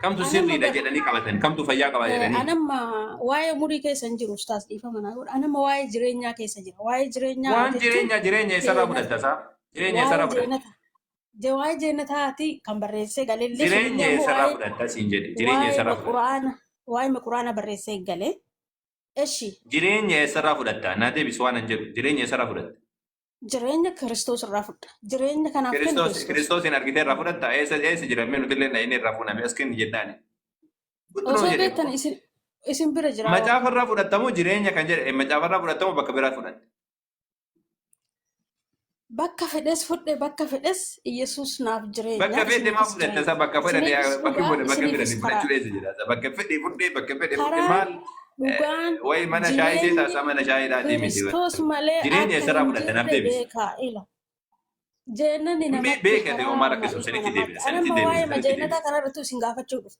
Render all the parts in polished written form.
كم أنا تسري ما إذا بر جدني قبتن كم تفيا قبتني أنا ما واي أموري كيس أنجر أستاذ إيفا ما نقول أنا ما واي جرينيا كيس أنجر واي جرينيا وان جتون جرينيا يسرى جينة بدت سا جرينيا يسرى واي بدت جينة واي جينة هاتي كم بريسة قال لي جرينيا سنين مو يسرى واي بدت سينجد جرينيا واي يسرى بدت ما قرآن بريسة قال لي إيشي جرينيا يسرى بدت نادي بسوان أنجر جرينيا يسرى بدت jireenya Kiristoos irraa fudha. Jireenya kanaaf kennu Kiristoos. كريستوس إن أرجيتي رافودت إيس جرى منو تلين نايني رافونا بيسكن جداني Osoo قلت beektan له isin bira jira waan. macaafa irraa fudhatamu jireenya kan jedhe macaafa irraa fudhatamu bakka biraa fudhate. Bakka fedhes fudhe bakka fedhes Iyesuus naaf jireenya. Bakka fedhe maa fudhatte isa bakka fedhate bakki fudhate bakka Isiniifis fedhate karaa. fudhachuu eessa jira bakka fedhe fudhe bakka fedhe fudhe Karaa maal dhugaan wayi mana shaayii see taasisaa mana shaayii dhaatii miti Kiristoos malee jireenya akka isarraa hin fudhate naaf jirre deebise. beekaa ila. Jeenani namatti Beekate karaa maal akkasuma sanitti deebise sanitti anamma waa'ee deebise sanitti majeenataa deebise. kanarrattu isin gaafachuu dhufu.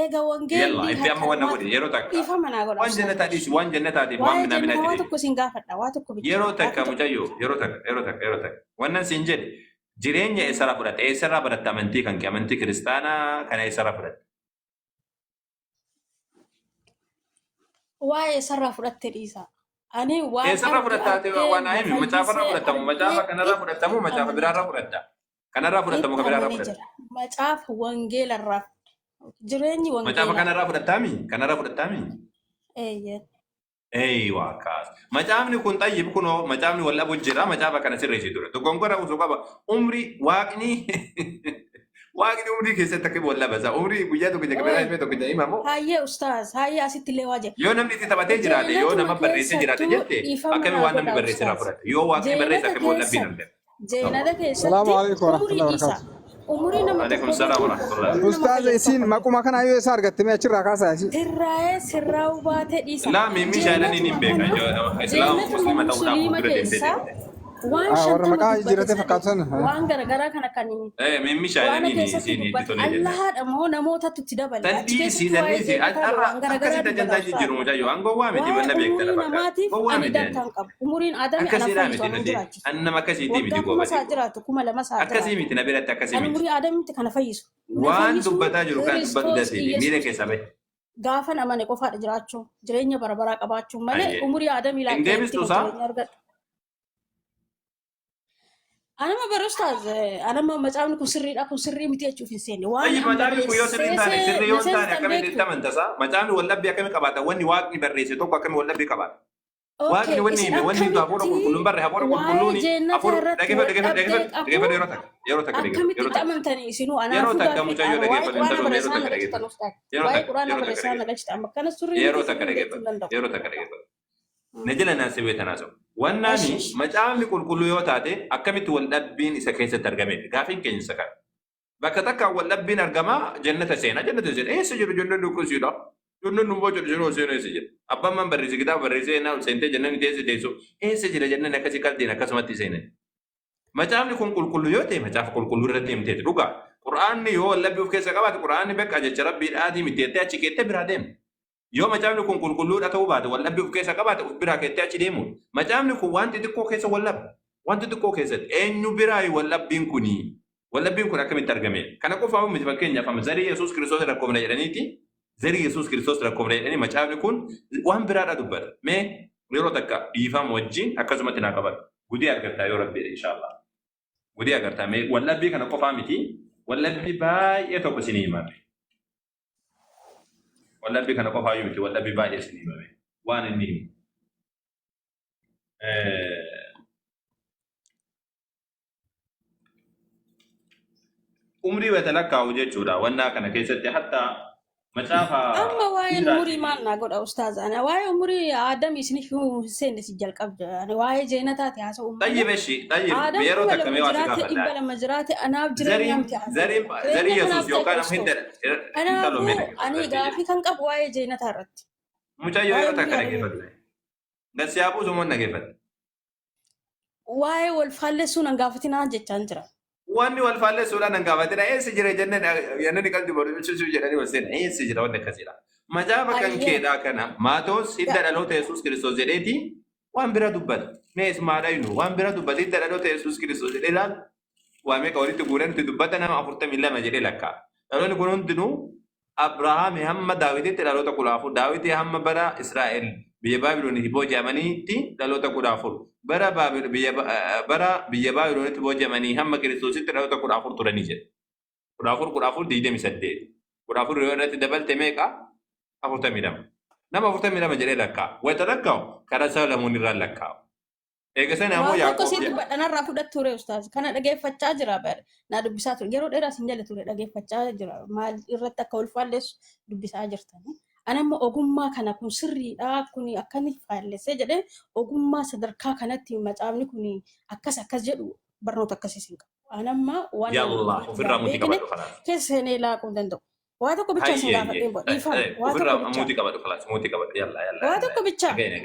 Eega Yalla wangeelli itti amma wanna godhe yeroo takka ifa manaa godha. waan jannataatiif waan jannataatiif waan Waa'ee minaa jeenataa waa minaa tokko isin gaafadha waa tokko bicha. yeroo takka mucayyoo yeroo takka wannan siin jedhe jireenya eessarraa fudhatte eessarraa baratte amantii kan kee amantii kiristaanaa kana eessarraa fudhatte. Waa'ee sarara fudhatte dhiisa. Ani waan eessarraa fudhattaate waan aayimi macaafarraa fudhatamu macaafa kanarraa fudhatamu macaafa biraarraa fudhatta kanarraa fudhatamu kan biraarraa fudhatta. Macaafa wangeelarraa jireenyi Macaafa wangeela. kanarraa fudhattaami. Eeyyee. Eeywa kaas macaafni kun xayyib kunoo macaafni wallabu jira macaafa kana sirreessi ture dogonkora usuu qaba umri waaqni waaqni umrii keessatti akka wallaba isaa umrii guyyaa tokko jagabeeraa himee tokko jaa'ima moo Hayyee ustaaz hayyee asitti illee waa jedha. yoo namni itti taphatee jiraate yoo nama barreessee jiraate jette akkami waan namni barreessee irraa fudhate yoo waaqni barreesse akkami wallabbiin argate. Jeenada Salaamu keessatti alaikum umurii warahmatullahi isa. Umurii nama Alaikum salaam wa rahmatullah. Ustaaz isin maquma kana yoo isa argattame achirraa kaasaa isin. Sirraa'ee sirraa'uu baatee dhiisa. Laa mimmi shaalan hin beeka islaama muslima ta'uudhaaf dura deemtee deemte. Waan warra maqaa jijjiirratee dubbate fakkaatu sana. waan garagaraa kana kan Mimmi shaalan hin isin itti tolee deemte. Allahaadha moo namootatti itti dabale. Tadhiisi har'a akkasitti ajandaa jijjiiru mucayyoo aangoo waa miti wanna beekta lafa namaatiif aangoo waa ani miti dantaan qabu. Umuriin aadamii akkasiidhaa anaaf miti fayyadu nadi jiraachisa. an nama akkasiitii miti Waggaa kuma isaa goobati jiraatu kuma lama isaa akkasii jiraatu. miti na biratti akkasii Ani miti umurii aadamiitti kana fayyisu. waan dubbataa jiru kan dubbatu daseeti miira keessa bahe Gaafa namane qofaadha jiraachuu jireenya barabaraa qabaachuun malee Ayyee. umurii aadamii Hin deebistu isaa? jireenya argadhu. Anama bara ustaaz anama macaafni kun sirriidha kun sirrii miti jechuuf hin seenne. ayyi macaafni kun yoo sirrii hin taane sirrii yoo hin taane akkamitti itti amantasaa macaafni wallabbii akkamii qabaata wanni waaqni barreesse tokko akkamii wallabbii qabaata waaqni wanni hime wanni hafuura qulqulluun barre hafuura qulqulluun hafuura dhaggeeffadhu yeroo takka akkamitti amantanii isinuu Yeroo takka mucayyoo dhaggeeffatu hin ta'u, yeroo takka dhaggeeffatu. waa'ee quraana barreessaa nagalchita amma kana sirrii yeroo miti takka jechuu hin dhaggeeffatu danda'u. yeroo takka dhaggeeffatu na jala naasii beekanaa ta'u wannaani macaafni qulqulluu yoo taate akkamitti waldhabbiin isa keessatti argame gaafiin keenya isa kana bakka takka waldhabbiin argamaa jannata seena eessa jiru jannanni dhukkisiidha jannanni immoo jedhu jiruu seena eessa jira abbaan man barreesse kitaaba barreessee naa seentee jannanni teesse teessu eessa jira jannanni akkasii qalbiin akkasumatti seenan macaafni kun qulqulluu yoo ta'e macaafa qulqulluu irratti himteeti dhugaa quraanni yoo waldhabbii of keessa qabaate quraanni bakka jecha rabbiidhaatii miteettee achi keettee biraa deemu yoo macaafni kun qulqulluudha ta'uu baate waldhabbii of keessa qabaate of biraa keettee achi deemu macaafni kun wanti xiqqoo keessa waldhabu wanti xiqqoo keessatti eenyu biraa waldhabbiin kun akkamitti argame kana qofaa miti fakkeenyaaf amma zarii yesuus kiristoos rakkoofna jedhaniiti zarii yesuus kiristoos rakkoofna jedhanii macaafni kun waan biraadha dubbata mee yeroo takka dhiifama wajjin akkasumatti naa qabatu gudii argattaa yoo rabbiidha inshaallah gudii argattaa mee waldhabbii kana qofaa miti waldhabbii baay'ee tokko isinii himame waldhabbii kana qofaa miti waldhabbii baay'ee isinii himame waan inni himu umrii watalakkaa'u jechuudha wannaa kana keessatti hatta macaafa Amma waa'ee umurii maal naa godha ustaaz ana waa'ee umurii aadam isiniif hin seenne si jalqabda ani waa'ee jeenataati haasa'u طيب ايشي طيب بيرو تكمي واسكا jiraate فدا dhibba lama jiraate anaaf jireenya miti زري يسوس يوكان هند انتلو من Kanaafuu ani gaafii kan qabu waa'ee jeenataa irratti. مجا يو تكنا كيف بس يا ابو زمون نكيف Waa'ee wal faallessuun an gaafatinaa jechaan jira. واني والفال سولا نغافتنا اي سجري جنن ينني قلت بودو شو جدني وسين اي سجرا ود كسيرا ما جاب كان كيدا كان ما تو سيد دلو يسوع كريستوس جديتي وان برا دبل ميس ما راينو وان برا دبل سيد دلو يسوع كريستوس جديلا وامي كوري تقولن تدبتنا ما فرت ملا ما جري لك دلو كونن تنو أبراهام هم داوود تلالو تقولافو داوود هم برا إسرائيل بيا بابلون تبو جامني تي تلالو تقولافو برا بابل بيا بابلون تبو جامني هم كريستوس تلالو تقولافو ترانيجر قرافور ديدة مسدد قرافور ريورة دبل تميكا أفور تميدام نما أفور تميدام جري لكا ويتلكاو كراسة لموني لكا إيجاسنا أمو Waa tokko يعقوب sitti badhanarraa fudhatu ture ustaaz. Kana dhageeffachaa jira bare. Na dubbisaa ture. Yeroo dheeraa sin jala ture dhageeffachaa jira. Maal irratti akka ulfaalleessu dubbisaa jirtani. Ani immoo ogummaa kana kun sirriidha kun akkani faallessee jedhee ogummaa sadarkaa kanatti macaafni kun akkas jedhu barnoota akkasii sin qabu. Ani amma waan يا الله وفي الراموتي beekne كبادو خلاص keessa seenee laaquu hin danda'u. Waa tokko bichaa sin gaafadheen boo dhiifama. Waa وفي tokko bichaa. الراموتي كبادو خلاص موتي كبادو يلا Waa tokko bichaa. أجين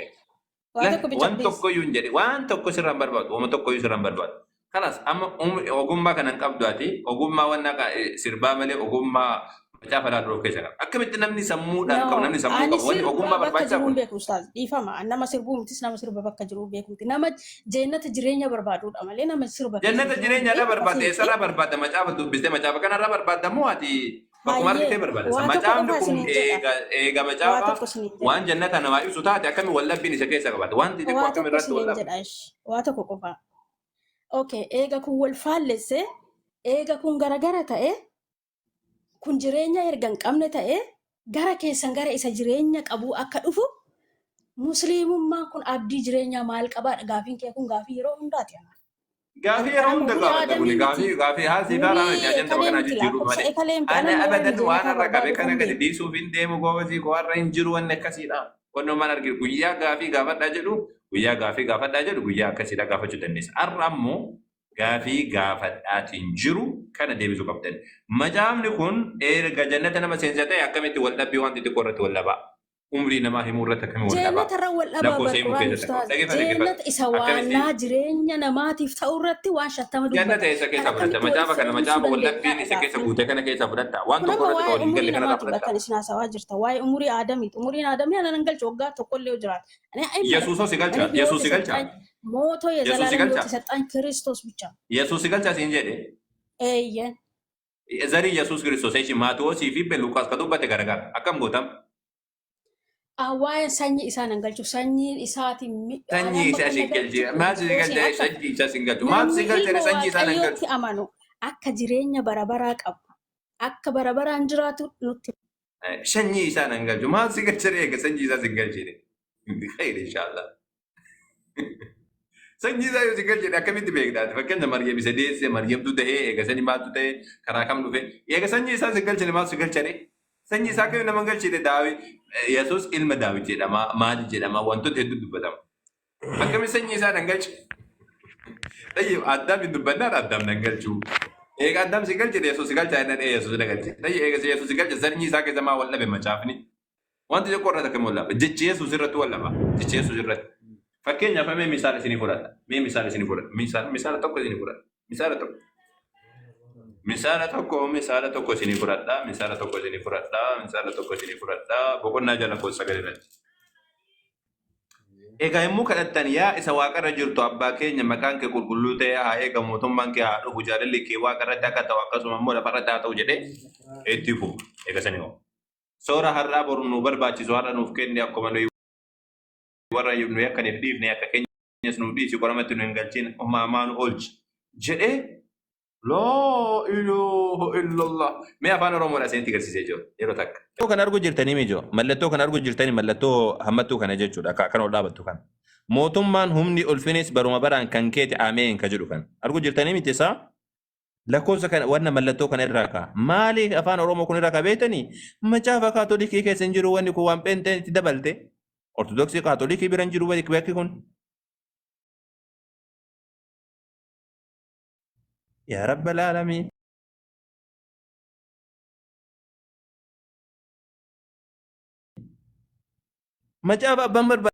Waa tokko bichaa وان please. توكو ينجري وان توكو سيران برباد وما توكو يسيران برباد خلاص اما اوغوما كان نقب دواتي اوغوما وانا سيربا ملي اوغوما مجافا لا درو كيسا اكمت نمني سمو دان كم نمني سمو Ani وان اوغوما sirba bakka برباد jiruun ساكون beeku ustaaz. Dhiifama. Nama sirbuu mitis nama sirba bakka jiruu beekumti. Nama jeenata jireenya barbaadudha malee nama sirba keessa جنة jiru جرين يلا برباد ofiitti سرا برباد مجافا دوبسته مجافا كان را برباد مواتي بكمار hayyee كتير برباد waa tokko مجافا qofaa نكون isiniin jedha. ايغا Waa مجافا tokko isiniin jedha. وان جنة انا ما يوسو تاتي اكمي ولا بيني سكيسا كباد وان تيجي Waa اكمي tokko رد isiniin ولا jedha ish. Waa tokko qofaa. Okay, eega kun wal faallesse, eega kun garagara ta'e, kun jireenya erga hin qabne ta'e, gara keessan gara isa jireenya qabu akka dhufu, musliimummaan kun abdii jireenyaa maal qabaadha? Gaafiin kee kun gaafii yeroo hundaati. غافي Anamma يرون murii دقا aadamii بدي miti. غافي هذه دارا Murii جاجن ekalee تبغى miti نجي جيرو lakkoofsa مالي ekalee miti. أنا Anamni waan أبدا jireenyaa وأنا ركبت barbaadu كنا kan قد beeku. دي سوفين ديمو قوزي كوارا إنجرو وأنا كسيدا كنا ما نرجع ويا غافي غافت داجلو ويا غافي غافت داجلو ويا كسيدا غافت شو تنس أرمو غافي غافت أتنجرو كان ديبي زو كابتن مجام نكون جنة أنا ما سينزاتا يا كميت ولا بيوان تتكورت ولا با عمري نما هي مرة كم ولا با Jeenata irra wal لا dhabaa كوسي barquraan مكيزة تكو ustaaz. دقيقة Jeenata isa waannaa jireenya namaatiif ta'u irratti waan shattama جنة dubbata. إيسا Kan كيسا فرنتا akkamitti مجابا walitti كان fe'uumsuu مجابا ولا بين dandeenya إيسا كيسا gaafii. بوتا كان كيسا فرنتا وان Kun amma تقول waa'ee تقول umurii قال لك أنا namaatiidha فرنتا kan isin haasawaa jirta. Waa'ee umurii aadamiiti. Umuriin aadamii ana nan galchu waggaa tokkollee yoo jiraate. Ani ayyaana يسوع ani سيقلچا hiyyoota يسوع isa سيقلچا ta'an mootoo يسوع የዘላለም سيقلچا hiyyoota isa ta'an Kiristoos bicha. يسوع سيقلچا سينجدي Eeyyen. زري يسوع كريستوس ايش ماتو سي في بلوكاس كتب بتغرغر اكم غوتم Waa'een sanyii isaa nan galchu. Sanyiin isaatiin سنجي amma إيسا kan سيقلچي nagalchu ما Kiristoosiin سيقلچا akka سنجي إيسا سيقلچو ما namni سيقلچا ilma سنجي إيسا نغلچو waaqayyootti amanu akka jireenya barabaraa qabu. Akka barabaraan jiraatu nutti. سنجي إيسا نغلچو ما سيقلچا ريك سنجي إيسا سيقلچي خير ان شاء الله سنجي إيسا سيقلچي اكم انت بيك دات فكن مريم سديس مريم تو ده ايغا سني ما تو ده كرا كم دو في ايغا سنجي إيسا سيقلچي ما سيقلچا ري سنجي إيسا كم نمغلچي داوي يسوع علم داوي جدما ما جدما وانتو تدو دبتم اكم سنجي إيسا نغلچي طيب آدم يدبنا آدم نقلشو إيه آدم سيقلش ده يسوع سيقلش أنا إيه يسوع نقلش طيب إيه يسوع سيقلش زرني ساكت زما ولا بمشافني وأنت جو قررت كم ولا جت يسوع سرت ولا ما جت يسوع سرت فكين يا فمي مثال سيني فرات مي مثال سيني فرات مثال توك سيني فرات مثال توك سيني فرات لا مثال توك سيني فرات بقولنا جانا كوس سكرت Egaa immoo kadhattan yaa isa waaqarra jirtu abbaa keenya maqaan kee qulqulluu ta'e haa eegamu mootummaan kee haa dhufu jaalalli kee waaqarratti akka ta'u akkasuma immoo lafarratti haa ta'u jedhee itti fufu eegasanii hoo. Soora har'aa boru nu barbaachisu har'a nuuf kenne akkuma nuyi warra nu akkaniif dhiifne akka keenyas nu dhiisi qoramatti nu hin galchiin homaa nu oolchi jedhee laa ilaaha illallah mee afaan oromoodhaa seenti garsiisee jiru yeroo takka. Kan argu jirtanii mijo mallattoo kan argu jirtanii mallattoo hammattuu kana jechuudha kan ol dhaabattu kan mootummaan humni ulfinis baruma baraan kan keeti ameen ka jedhu kan argu jirtanii miti isaa lakkoofsa kan wanna mallattoo kana irraa kaa maali afaan oromoo kun irraa beektanii macaafa kaatolikii keessa hin jiru wanni kun waan pheenxeen itti dabalte ortodoksii kaatolikii bira hin jiru bakki kun yaa rabbal aalamiin. Macaafa abbaan barbaade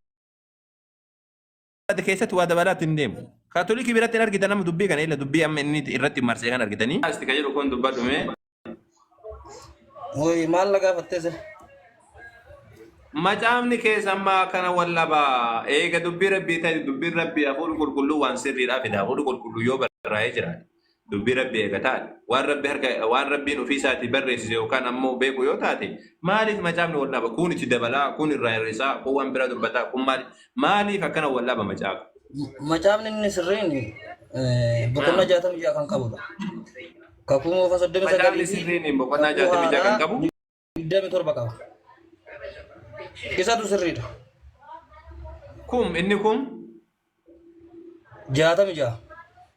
keessatti waa dabalaatti hin deemu. Kaatolikii biratti hin argitan nama dubbii kana illa dubbii amma inni irratti marsee kan argitanii. Asti ka jedhu kun dubbadhume. Hoy maal la gaafattee sir? Macaafni keessa amma kana wallabaa eega dubbii rabbii ta'e dubbiin rabbii hafuurri qulqulluu waan sirriidhaa fida hafuurri qulqulluu yoo barraa'ee jiraate dubbii rabbii eegataan waan rabbi harka waan rabbiin ofii isaatii barreessise yookaan ammoo beeku yoo taate maaliif macaafni wal dhaba kun itti dabalaa kun irraa hir'isaa kun waan biraa dubbataa kun maaliif akkana wal dhaba macaafa. Macaafni inni sirriin boqonnaa 66 kan qabudha. Kakuu moofa 39 Macaafni sirriin boqonnaa 66 kan qabu 27 qaba. Isatu sirriidha. Inni kum 66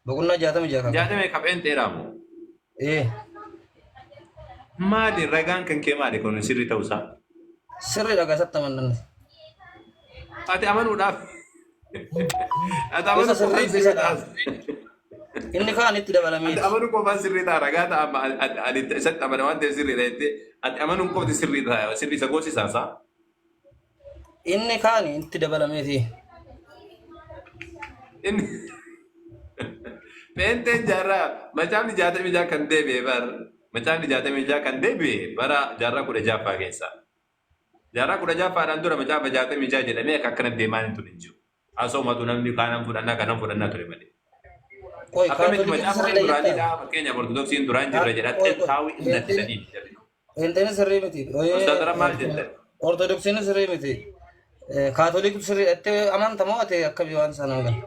boqonnaa 66 kan qabu. jaatame qabeen dheeraamu. Maali ragaan kan kee maali kun sirrii ta'uusaa? Sirriidha gaasatti amannan. Ati amanuudhaaf. Ati Gosa amanuu qofaan sirrii sirrii bisadha. ta'a. Inni kaan itti dabalamee. Ati amanuu qofaan sirrii ta'a ragaa ta'a ani isatti amana waan ta'eef sirriidha jettee ati amanuun qofti sirrii ta'a sirrii isa goosisaasa. Inni kaan itti dabalameeti. Inni Peenteen jaarraa macaafni 66 kan deebi'e bara macaafni 66 kan deebi'e bara jaarraa 16ffaa keessa. Jaarraa 16ffaadhaan dura macaafa 66 jedhamee akka akkanatti deemaan hin turin jiru. Haasa'umatu namni kaanaan fudhannaa ture malee. Qoy Akkamitti kaatoliikii macaafa sirriidha jettaa. duraanidha fakkeenyaaf ortodoksiin duraan jirra jedhattee taa'uu hin dandeessanii. Hinteen sirrii miti. Ustaad Rammaan jettan. Ortodoksiin sirrii miti. Kaatoliikii sirrii jettee amantamoo ati akkami waan sana magan.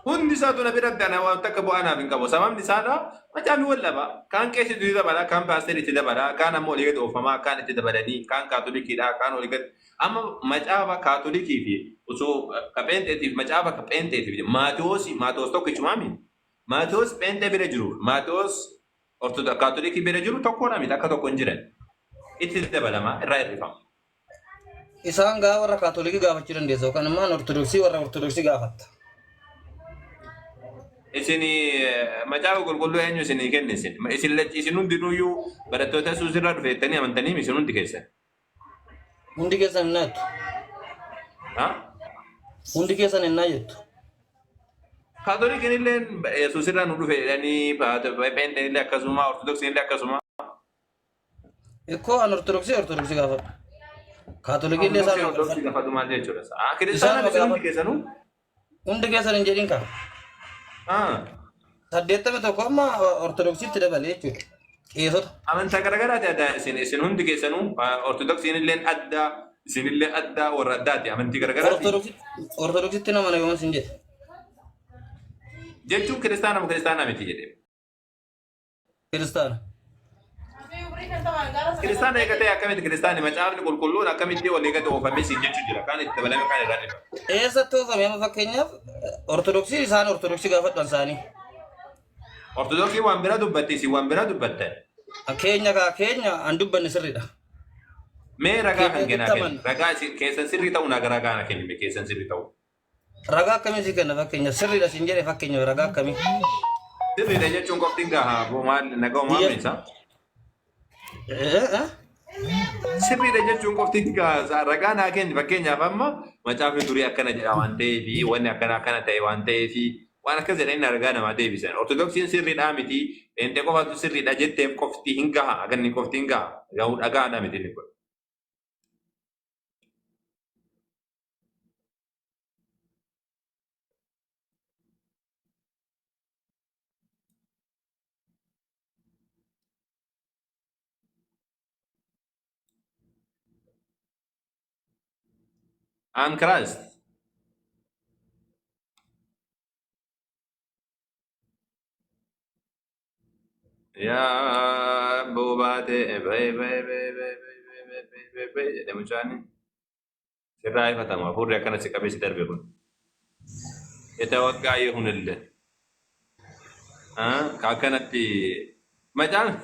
Hundi isaatu na biratti ana waan takka bu'aanaaf hin qabu. Sababni isaadha macaafni wal dhaba. Kaan keessatti itti dabala, kaan paasterii itti dabala, kaan ammoo olii gadi oofamaa, kaan itti dabalanii, kaan kaatolikiidha, kaan olii gadi. Amma macaafa kaatolikii fi osoo pheenxeetiif macaafa pheenxeetiif Maatewos tokkichumaa miti. Maatewos pheenxee bira jiru, Maatewos kaatolikii bira jiru tokkodha miti akka tokko hin jiran. Itti dabalama irraa hir'ifama. Isaan gaa warra kaatolikii gaafachuu dandeessa yookaan immoo ortodoksii warra ortodoksii gaafatta. Isini macaafa qulqulluu eenyu isinii kenne isin hundinuyyuu barattoota Yesuus irraa dhufeettanii amantanii isin hundi keessan. Hundi keessan hin naattu. Hundi keessan hin naa jettu. Kaatolikiin illee Yesuus irraa nu dhufeedhanii pheenxeen illee akkasuma ortodoksiin illee akkasuma. Ikkoo an ortodoksii gaafadhu. Kaatolikii illee isaan ortodoksii gaafatu maal jechuudha? Kiristaanaan isin hundi keessanuu? Hundi keessan hin jedhin qaba. 81 amma ortodoksiitti dabalee jechuudha. Qeessota. Amantaa garagaraati adda isin hundi keessanuu ortodoksiin illee addaa isin illee addaa warra addaati amantii garagaraati. Ortodoksiitti nama na yooma sin jedhe. Jechuun kiristaanaa miti jedhee. Kiristaana. Kiristaana eegatee akkamitti kiristaani macaafni qulqulluun akkamitti walii gadi oofamee siin jechuu jira kaan itti dabalame kaan irraa dhiba. Eessatti oofame amma fakkeenyaaf ortodoksii isaan ortodoksii gaafadhan isaanii. Ortodoksii waan biraa dubbatti isin waan biraa dubbattan. Keenya an dubbanne sirriidha. Mee ragaa kan kennaa kennu ragaa isin keessan sirrii ta'uu naga ragaa na kennu keessan sirrii ta'uu. Ragaa akkamii si kenna fakkeenya sirriidha sin jedhe fakkeenya ragaa akkamii. Sirriidha jechuun qoftiin gahaa maal nagaa uumameessa. Sirriidha jechuun qoftiin gahaa ragaa naa kennu fakkeenyaaf amma macaafni durii akkana jedha waan ta'eef wanni akkana ta'e waan ta'eef waan akkas jedhanii ragaa namaa deebisan. Ortodoksiin sirriidhaa miti pheenxee qofaatu sirriidha jetteef qofti hin gaha aganni qofti hin gaha gahuu dhagaadha miti ni godha. I'm Christ. Ya bobate jedhe mucaan sirraa ifatama furri akkana si qabee si darbe kun. Ita waggaa yoo hunillee. Akkanatti macaan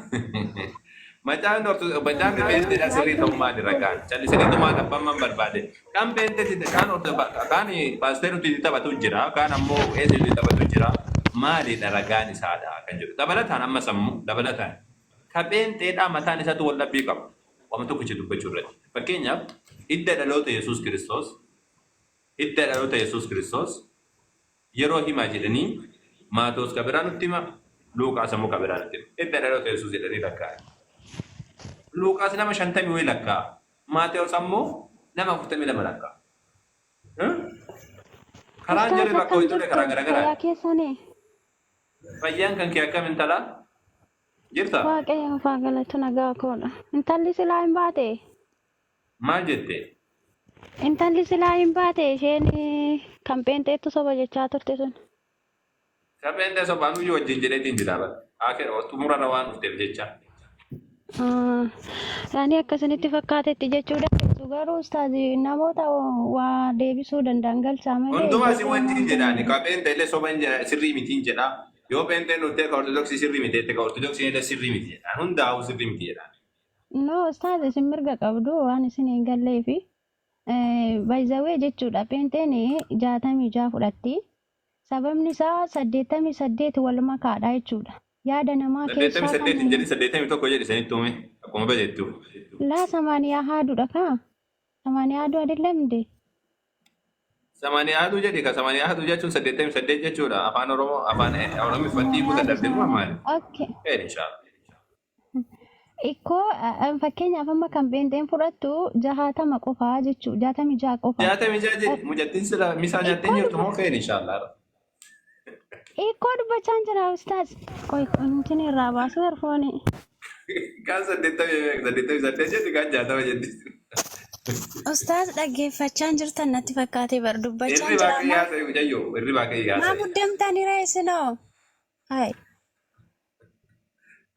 pheenxeedha sirrii ta'uu maali ragaan callisanii dhumaa dhabbaman barbaade kan pheenxeetti kan paasteerutti taphatu jira kan ammoo eessutti taphatu jira maalidha ragaan isaadha kan jedhu dabalataan amma sammuu dabalataan ka pheenxeedha mataan isaatu wal dhabbii qaba waan tokkichi dubbachuu irratti fakkeenyaaf hidda dhaloota Yesuus Kiristoos yeroo himaa jedhanii Maatewos kabiraan nutti hima Luuqaas ammoo kabiraan nutti hima hidda dhaloota Yesuus jedhanii lakkaa'e. Luuqaas nama 50 lakkaa. Maatewos ammoo nama 42 lakkaa. Karaan jarri bakka hojii karaa garagaraa. Fayyaan kan kee akkam intala? Jirta? Waaqayyoon faagalatu nagaa koodha. Intalli silaa hin baate. Maal jette? Intalli silaa hin baate isheen kan pheenxeettu soba jechaa turte sun. Sabeen dasa baanu yoo wajjin jedheetiin jira bara. Akira xumurarra waan dhufteef jecha. Ani akkasinitti fakkaatetti jechuu dandeessu garuu ustaazi namoota waa deebisuu danda'an galchaa malee. Hundumaa si wajjin jedhaani. Ka pheenxeellee soba sirrii mitiin jedha. Yoo pheenxeen nuti ka ortodoksii sirrii miti ka ortodoksii illee sirrii miti jedhaan. Hundaa'u sirrii miti jedhaan. No ustaazi isin mirga qabdu waan isin hin gallee fi bayzawee jechuudha pheenxeen 66 fudhatti. Sababni isaa 88 wal makaadha jechuudha. Yaada namaa keessaa 88 jedhi 81 jedhi sanitti uume akkuma bajettu. Laa 80 haaduudha kaa. 80 haaduu adillamde. 80 haaduu jedhi ka 80 haaduu jechuun 88 jechuudha. Afaan Oromoo afaan Oromiffatti kutaa daldaluma maali? Okay. Inshallah. Ikkoo fakkeenyaaf amma kan pheenxeen fudhattu 60 qofaa jechuudha. 66 qofaa. 66 jedhi mujattiin sila misaa nyaattee jirtu moo ka'een inshallah. Ikkoo dubbachaan jira ustaaz. Qoy kuntin irraa baasu erfooni. Kan 88 jedhi kan 60 jedhi. Ustaaz dhaggeeffachaan jirtan natti fakkaatee bar dubbachaan Irri jira. baaqii yaasa jayyo irri baaqii yaasa. Maa muddamtaan irraa isinoo? Hai.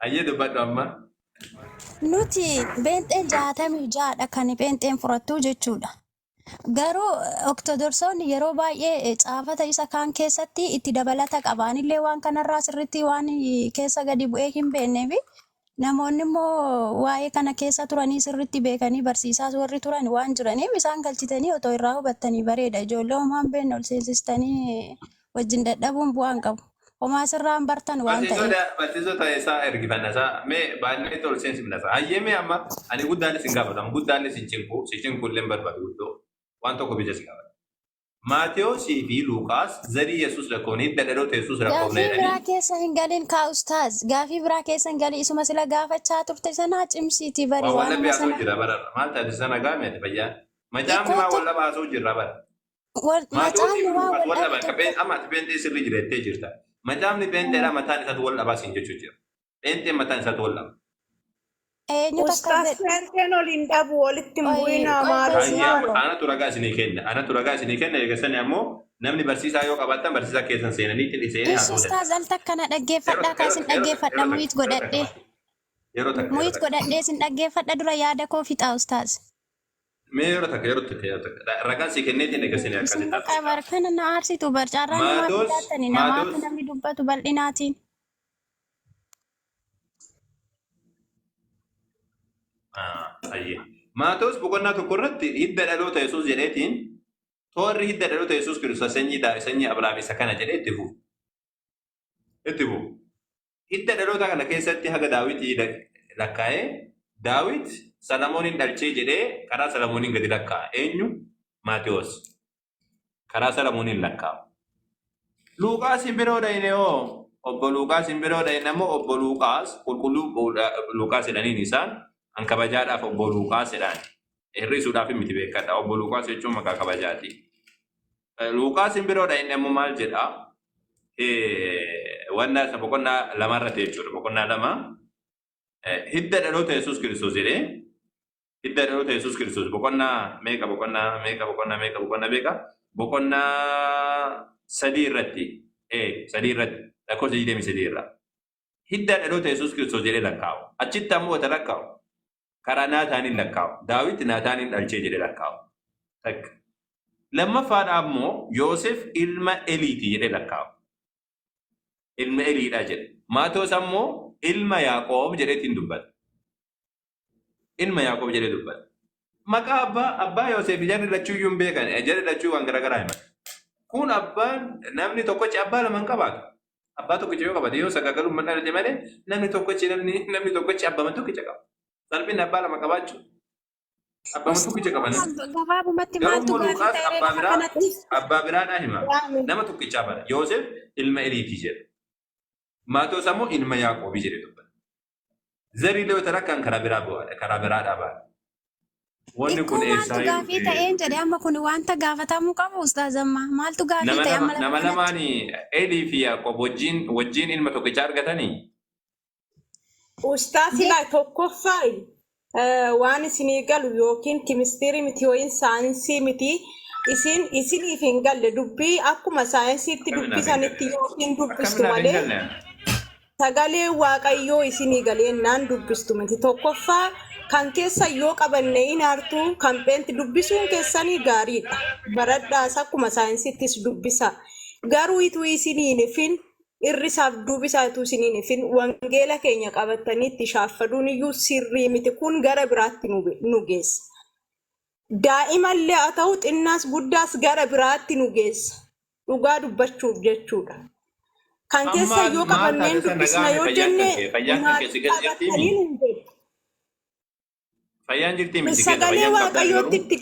Ayyee dubbadhu amma. Nuti pheenxeen 66dha kan pheenxeen fudhattu jechuudha. Garuu Ortodoksonni yeroo baay'ee caafata isa kaan keessatti itti dabalata qabaanillee waan kanarraa sirriitti waan keessa gadi bu'ee hin beekneef namoonni immoo waa'ee kana keessa turanii sirriitti beekanii barsiisaas warri turan waan jiraniif isaan galchitanii otoo irraa hubattanii bareeda. Ijoollee homaan beekne ol seensistanii wajjin dadhabuun bu'aan qabu. Homaa sirraan bartan waan ta'eef. Barsiisota isaa ergifanna isaa mee baay'inni ol seensifna isaa. Ayyee mee amma ani guddaan isin gaafatamu guddaan isin cinku illee barbaadu guddoo. Waan tokko bija si gaafata. Maatewosii fi Luuqaas zarii Yesuus lakkoofnee dhaloota Yesuus lakkoofnee Gaafii biraa keessa hin galin kaa ustaaz. Gaafii biraa keessa hin galin isuma sila gaafachaa turte sanaa cimsiiti bari waan waan labbii haasoo sana. jira bara. Maal taate sana gaame ati fayyaa. Macaafni maa wal labaa haasoo jirra bara. Macaafni waa wal wal labaa dhabee. amma ati pheenxee sirrii jirettee jirta. Macaafni pheenxeedhaa mataan isaatu wal labaa siin jechuu jira. Pheenxeen mataan isaatu wal labaa. Eenyu takka Ustaas Pheenxeen oliin dhabu walitti hin bu'inaa maalus maalo. Anatu ragaa isinii kenna. Anatu ragaa isinii kenna eegasanii ammoo namni barsiisaa yoo qabaattan barsiisaa keessan seenanii itti seenee Ishi haasoo ustaaz al takka na dhaggeeffadhaa kaasin dhaggeeffadha muyit godhadhee. yeroo takka. Muyit godhadhee sin dhaggeeffadha dura yaada koo fixaa ustaaz. Mee yeroo takka ragaan si kenneetiin eegasanii akkasitti. Bakka barkana na aarsitu barcaarraa namaa fidaattanii namaatu namni dubbatu bal'inaatiin. Ayyee. Maatewos boqonnaa tokko irratti hidda dhaloota Yesuus jedheetiin toorri hidda dhaloota Yesuus Kiristoos sanyii Abrahaam isa kana jedhee itti fufu. Itti fufu. Hidda dhaloota kana keessatti haga Daawitii lakkaa'ee Daawit Salomoonin dhalchee jedhee karaa Salomoonin gadi lakkaa'a. Eenyu? Maatewos. Karaa Salomoonin lakkaa'u. Luuqaas hin biroo dhayne hoo? Obbo Luuqaas hin biroo dhayne ammoo obbo Luuqaas qulqulluu Luuqaas jedhaniin isaan an kabajaadhaaf obbo Luuqaas jedhaan. Hir'isuudhaaf miti beekadha. Obbo Luuqaas jechuun maqaa kabajaati. Luuqaas hin biroo dhayne ammoo maal jedhaa? Wanna boqonnaa lamarratti jechuudha. Boqonnaa lama hidda dhaloota Yesuus Kiristoos jedhee hidda dhaloota Yesuus Kiristoos boqonnaa meeqa boqonnaa sadii irratti lakkoofsa 23 irra hidda dhaloota Yesuus Kiristoos jedhee lakkaa'u. Achitti ammoo wata lakkaa'u. Karaa Naataaniin lakkaa'u. Daawit Naataaniin dhalchee jedhee lakkaa'u. Lammaffaadha ammoo Yoosef ilma Eliiti jedhee lakkaa'u. Ilma Eliidha jedhe. Maatewos ammoo ilma Yaaqoob jedheetiin dubbata. Ilma Yaaqoob jedhee dubbata. Maqaa abbaa Yoosef jarri lachuu iyyuu hin beekan. Jarri lachuu waan garaagaraa himata. Kun abbaan namni tokkochi abbaa lama hin qabaatu. Abbaa tokkicha yoo qabate yoo sagaagaluu dhalate malee namni tokkochi abbaa tokkicha qaba. Salphinni abbaa lama qabaachuu. Abbaa tokkicha qaban. Gabaabumatti maaltu gaafii ta'ee kanatti? Abbaa biraadhaa hima. Nama tokkicha abala. Yoosef ilma Eliitii jedha. Maatewos ammoo ilma Yaaqoobii jedhe dubbata. Zarii leewwata rakkaan karaa biraadhaa baala. wanni kun Ikkoo maaltu eessaa gaafii ta'een jedhe amma kun wanta gaafatamuu qabu ustaazamma maaltu gaafii ta'e amma nama lafa kanatti. lamaanii Eelii fi Yaaqoob wajjin ilma tokkicha argatanii Ustaasila tokkoffaa waan isinii galu yookiin kimistirii miti yookiin saayinsii miti isiniif hin galle dubbii akkuma saayinsiitti dubbisanitti yookiin dubbistu malee sagalee waaqayyoo isinii galeennaan dubbistu miti. Tokkoffaa kan keessa yoo qabanne inaartu kan peenti dubbisuun keessanii gaariidha. Baradhaas akkuma saayinsiittis dubbisa. Garuu ituu isiniin fin irrisaaf dubbisaatu isiniin fin wangeela keenya qabatanii itti shaaffaduun iyyuu sirrii miti kun gara biraatti nu geessa. Daa'imallee haa ta'u xinnaas guddaas gara biraatti nu geessa. Dhugaa dubbachuuf jechuudha. Kan keessa yoo qabanneen dubbisna yoo jenne fayyaan jirti miti sagalee waaqayyootti itti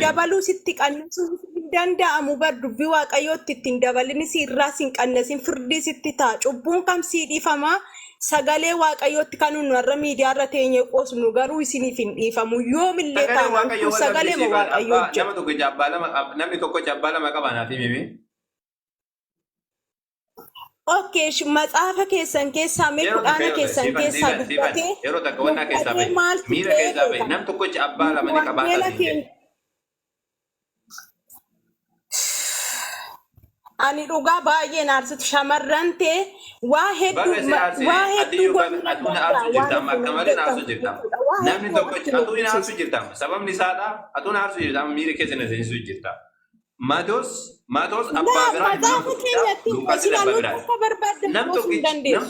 dabaluus itti qannasuus hin danda'amu bar dubbii waaqayyootti itti hin dabalinis irraas hin qannasin firdiis itti ta'a cubbuun kam sii dhiifama sagalee waaqayyootti kan nu warra miidiyaarra teenyee qoosnu garuu isiniif hin dhiifamu yoomillee taanaan sagalee waaqayyoo namni tokko abbaa lama qaba naaf himi. Okay, matsaafa keessan keessaa mee kudhaana keessan keessaa dubbatee yeroo takka wannaa keessaa bahe miira keessaa bahe nam tokkochi abbaa lama ni qabaata siin ani dhugaa baay'een aarsitu shamarran ta'e waa hedduu namni tokkochi atuu hin aarsu jirta sababni isaadha atuun aarsu jirta miira keessa na seensu jirta. Matos abbaa biraa nam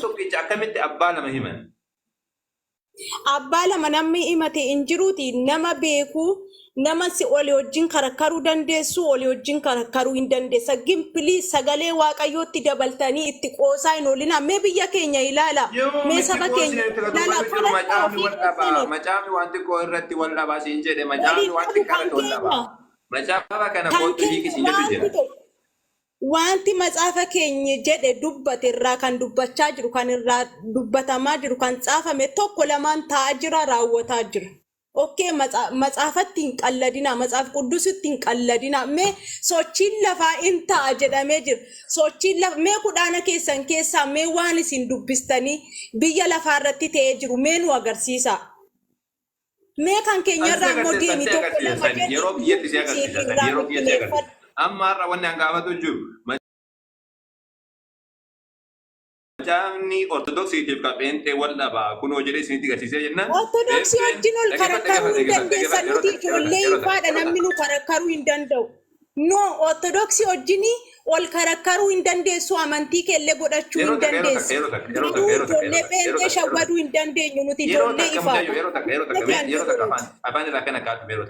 tokkicha akkamitti abbaa lama himan abbaa lama namni himate hin jiruuti nama beeku nama si olii wajjin karakkaruu dandeessu olii wajjin karakkaruu hin dandeessa gimpilii sagalee waaqayyootti dabaltanii itti qoosaa hin oolina mee biyya keenya ilaala mee saba keenya ilaala macaafni wanti koo irratti wal dhabaa siin jedhe macaafni wanti kana wal dhabaa. Macaafa kana kootu hiikisiin jedhu jira. Wanti macaafa keenya jedhe dubbate irraa kan dubbachaa jiru kan irraa dubbatamaa jiru kan caafame tokko lamaan taa'aa jira raawwataa jira. Okay macaafatti hin qalladina macaaf quddusitti hin qalladina mee sochiin lafaa hin ta'a jedhamee jira. Sochiin lafa mee kudhaana keessan keessaa mee waan isin dubbistanii biyya lafaarratti ta'ee jiru mee nu agarsiisa. Mee kan keenyarraa moodiin tokko lama yeroo biyyatti si agarsiisan yeroo biyyatti agarsiisan amma har'a wanni hangaafatu jiru macaafni ortodoksiitiif kan pheenxee wal dhabaa kunoo jedhee isinitti agarsiisee jennaan ortodoksii wajjin ol karakkaruu hin dandeessan nuti ijoollee ifaadha namni nu karakkaruu hin danda'u no ortodoksii wajjin ol karakkaruu hin dandeessu amantii keellee godhachuu hin dandeessu ijoollee pheenxee shawwaduu hin dandeenyu nuti ijoollee ifaadha afaan irraa kana kaatu yeroo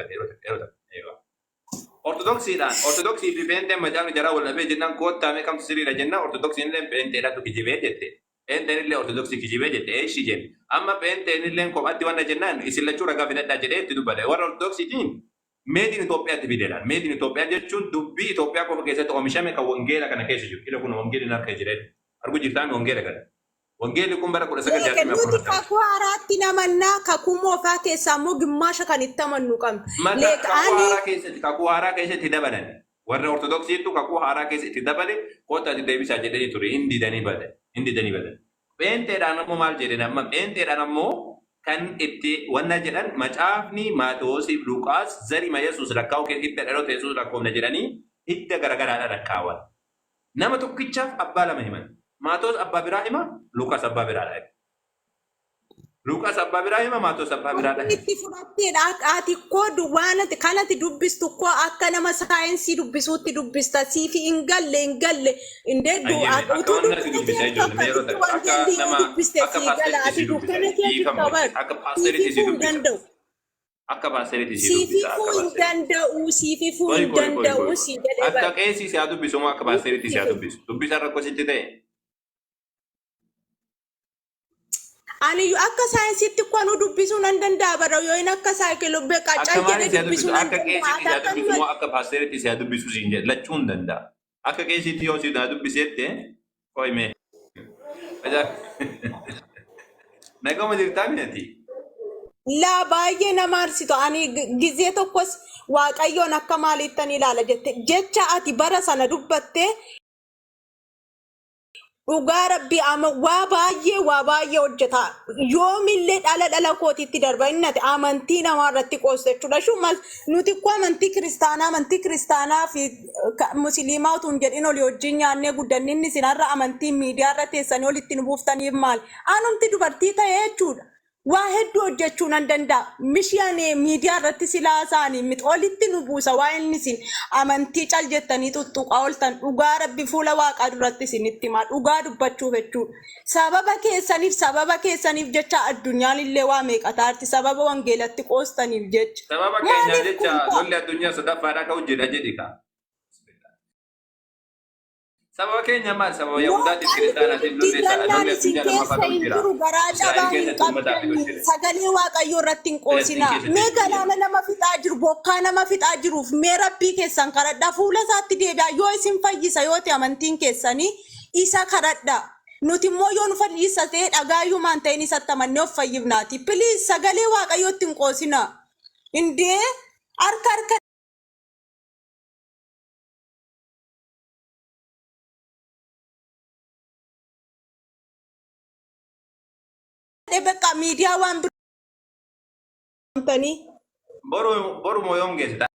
ortodoksii fi pheenxeen macaafni jaraa wal dhabee jennaan koottaame kamtu siriidha jennaan ortodoksiin illee pheenxeedhaatu kijibee jette pheenxeen illee ortodoksii kijibee jette eeshi jenne amma pheenxeen illee kophatti wanna jennaan isin lachuu ragaa fidadhaa jedhee itti dubbate warra ortodoksiitiin meetiin Itoophiyaatti fideedhaan meetiin Itoophiyaa jechuun dubbii Itoophiyaa qofa keessatti oomishame kan wangeela kana keessa jiru ila kun wangeelli harka jireenya argu jirtaan wangeela kana wangeelli kun bara 1964 nuti kakuu haaraatti namannaa kakuu moofaa keessaa immoo gimmaasha kan itti amannu qabna kakuu haaraa keessatti dabalan warra ortodoksiitu kakuu haaraa keessatti dabale kootaatti deebisaa jedhanii ture hindi danii badan pheenxeedhaan ammoo maal jedhan amma pheenxeedhaan ammoo kan itti wanna jedhan macaafni Maatewosiif Luqaas zarima Yesuus lakkaa'u keessatti dhaloota Yesuus lakkoofna jedhanii hidda garagaraadhaan lakkaa'an nama tokkichaaf abbaa lama himan Maatewos abbaa biraa hima Luqaas abbaa biraadha Luqaas abbaa biraa hima Maatewos abbaa biraadha itti fudhatteedha ati koo waan kanatti dubbistu koo akka nama saayinsii dubbisuutti dubbista siifi hin galle indeeddu utuu dubbistee sii gala ati dukkana keessa qaban siififuu hin danda'u. Akka paasteriitti siififuu hin danda'u si jedhee akka qeesii siyaa dubbisu moo akka paasteriitti siyaa dubbisu dubbisa rakkoo sitti ta'e. Ani akka saayinsiitti koo nu dubbisuu nan danda'a bara yoo inni akka saayikiloo beekaa cayyee dubbisuu nan danda'a. Akka qeesiitti siyaa dubbisu moo akka paasteriitti siyaa dubbisu siin jedhe lachuun danda'a. Akka qeesiitti yoo si dubbiseette qoyme. Nagama jirtaa minati. laa baay'ee nama aarsitu ani gizee tokkos waaqayyoon akka maaliittan ilaala jette jecha ati bara sana dubbatte dhugaa rabbi ama waa baay'ee hojjeta yoomillee dhala kootiitti darba innati amantii namaarratti qoostechuudha shumas nuti ko amantii kiristaanaa fi musliimaa utuu hin jedhin olii wajjin nyaannee guddanne inni sinarra amantii miidiyaarra teessanii olitti nu buuftaniif maali anumti dubartii ta'ee jechuudha waa hedduu hojjechuu nan danda'a mishaan miidiyaa irratti silaa isaanii miti olitti nu buusa waa inni isin amantii cal jettanii tuttuqaa ooltan dhugaa rabbi fuula waaqaa duratti isinitti himaa dhugaa dubbachuuf jechuudha sababa keessaniif jecha addunyaan illee waa meeqataarti sababa wangeelatti qoostaniif jecha sababa keenyaaf jecha lolli addunyaa sadaffaadhaa ka'u jedha jedhika sababa keenya maal sababa yahudaatiif kiristaanaatiif lolli addunyaa nama faga'u jira Israa'el keessatti uummataaf fiduu jira sagalee waaqayyoo irratti hin qoosinaa mee galaana nama fixaa jiru bokkaa nama fixaa jiruuf mee rabbii keessan kadhadhaa fuula isaatti deebi'aa yoo isin fayyisa yoo ta'e amantiin keessanii isa kadhadhaa nuti immoo yoo nu fayyisa ta'e dhagaayyumaan ta'in isatti amannee of fayyifnaati piliis sagalee waaqayyootti hin qoosinaa indee harka bakka miidiyaa waan biroontanii boru moo yoom geessita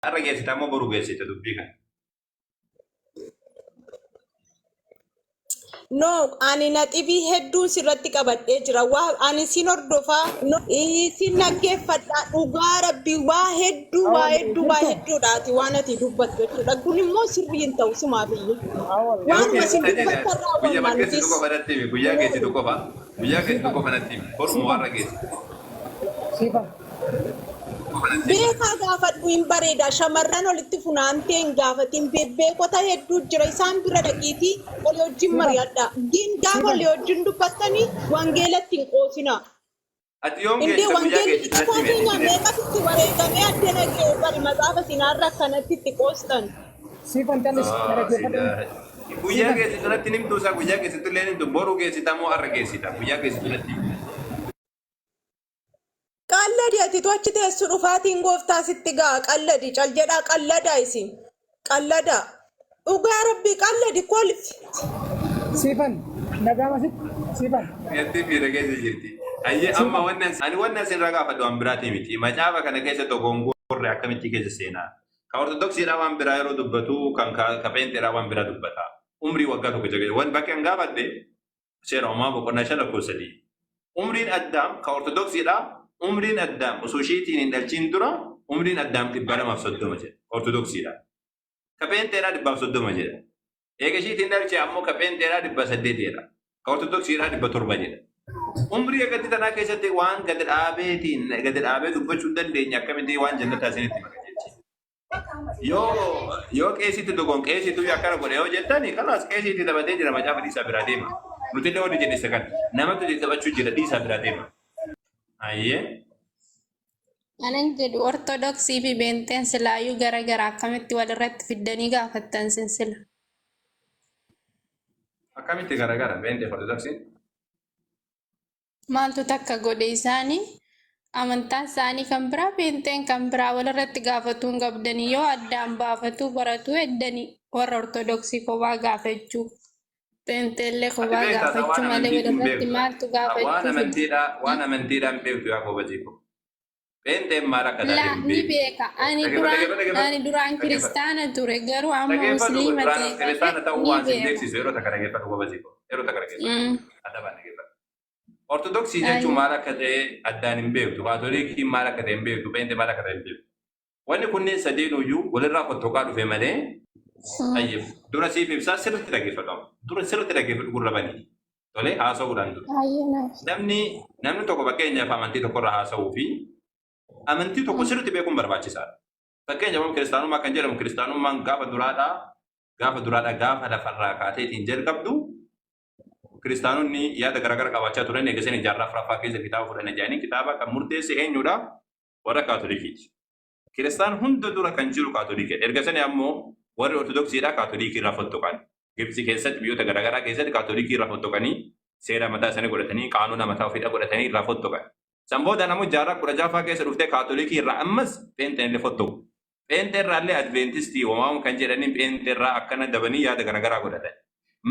har'a geessita moo boru geessita dubbii kana no ani naxibii hedduun sirratti qabadhee jira waa ani sin hordofaa sin naggeeffadhaa dhugaa rabbii waa hedduudhaati waan ati dubbattu jechuudha kun immoo sirrii hin ta'u sumaafiyyuu waanuma sin dubbattarraa waanmaantis guyyaa geessitu qofa natti boru moo har'a geessita beekaa gaafadhu hin bareeda shamarran olitti funaantee hin gaafatin beekota hedduu jira isaan bira dhaqiitii olii wajjin mari'adha giin gaafa olii wajjin dubbattanii wangeelatti hin qoosina ati yoom indee geessita guyyaa wangeelli geessitu xiqqoo natti keenya himi meeqatti wareegamee addana ga'e bari maxaafa sinaarra akkanatti itti qoostan guyyaa geessitu natti himtu isaa guyyaa geessitu illee himtu boru geessita moo har'a geessita guyyaa geessitu natti himtu qalladi ati tochi teessu dhufaatiin gooftaa sitti ga'a qalladi cal jedhaa qalladaa isin qallada dhugaa rabbii qalladi kolfi Sifan, nagama sifan. yatti fiira keessa jirti ayyee amma wannan sin ragaa fadhu waan biraati miti macaafa kana keessa dogongorre akkamitti keessa seenaa ka ortodoksiidhaa waan biraa yeroo dubbatu kan ka peenteedhaa waan biraa dubbata umrii waggaa tokko jagee waan bakka hin gaafadde seera uumaa boqonnaa 5:3 umriin addaam ka ortodoksiidhaa umriin addaam osoo isheetiin hin dhalchiin dura umriin addaam 230 jedha ortodoksiidha. Ka peenteedhaa 230 jedha. Eega isheetiin dhalchee ammoo ka peenteedhaa 800 jedha. Ka ortodoksiidhaa 700 jedha. Umrii akkatti tanaa keessatti waan gadi dhaabee dubbachuu dandeenya akkamitti waan jannataa isinitti maka jechi. Yoo qeesitti dogon qeesitu akkana godhe yoo jettani kalaas qeesitti taphatee jira macaafa dhiisaa biraa deema. Nuti illee wali jedhe isa kan namatti taphachuu jira dhiisaa biraa deema. Ayyee. Anan jedhu ortodoksii fi beenteen silaayyuu garaagaraa akkamitti walirratti fiddanii gaafattan sinsila. Akkamitti garaagara beentee fi ortodoksiin? Maaltu takka godhe isaanii amantaan isaanii kan biraa beenteen kan biraa walirratti gaafatuu hin qabdanii yoo addaan baafatuu baratuu heddanii warra ortodoksii kophaa gaafachuu. Beenteellee kophaa gaafachuu malee walirratti maaltu gaafachuu waan amantiidhaan beektu yaa kobajiiko. Beenteen maal akka taate hin ni beeka. Ani duraan kiristaana ture garuu amma musliima ta'e kiristaana ta'uu waan sin ni beeka. beeksisu yeroo takka dhageeffatu kobajiiko. Yeroo takka dhageeffatu. Adda baan dhageeffatu. Ortodoksii jechuun maal akka ta'e addaan hin beektu. Kaatolikiin maal akka ta'e hin beektu. Beentee maal akka ta'e hin beektu. Wanni kunneen sadeenuyyuu walirraa fottoqaa dhufe malee ayyeef dura siif ibsaa sirriitti dhaggeeffatamu. Dura sirriitti dhaggeeffatu gurra banii. Tolee haasa'uudhaan dura. Namni tokko fakkeenyaaf amantii tokkorra haasa'uu fi amantii tokko sirriitti beekuun barbaachisaadha. Fakkeenyaaf kiristaanummaa kan jedhamu kiristaanummaan gaafa lafarraa kaateetiin jalqabdu kiristaanonni yaada garaagaraa qabaachaa turan eegaseen ijaarraa afuraffaa keessa kitaaba fudhanii jedhanii kitaaba kan murteesse eenyudha warra kaatolikiiti. Kiristaan hunda dura kan jiru kaatolikiidha. Ergasanii ammoo warri ortodoksiidhaa kaatolikii irraa fottoqan. Gibsi keessatti biyyoota garaagaraa keessatti kaatolikii irraa fottoqanii seera mataa isaanii godhatanii qaanuna mataa ofii godhatanii irraa fottoqan. Sambooda namu jaarraa kudha jaafaa keessa dhuftee kaatolikii irraa ammas pheenxeen illee fottoqu. Pheenxee irraa illee adventistii uumamu kan jedhanii pheenxee irraa akkana dabanii yaada garaagaraa godhatan.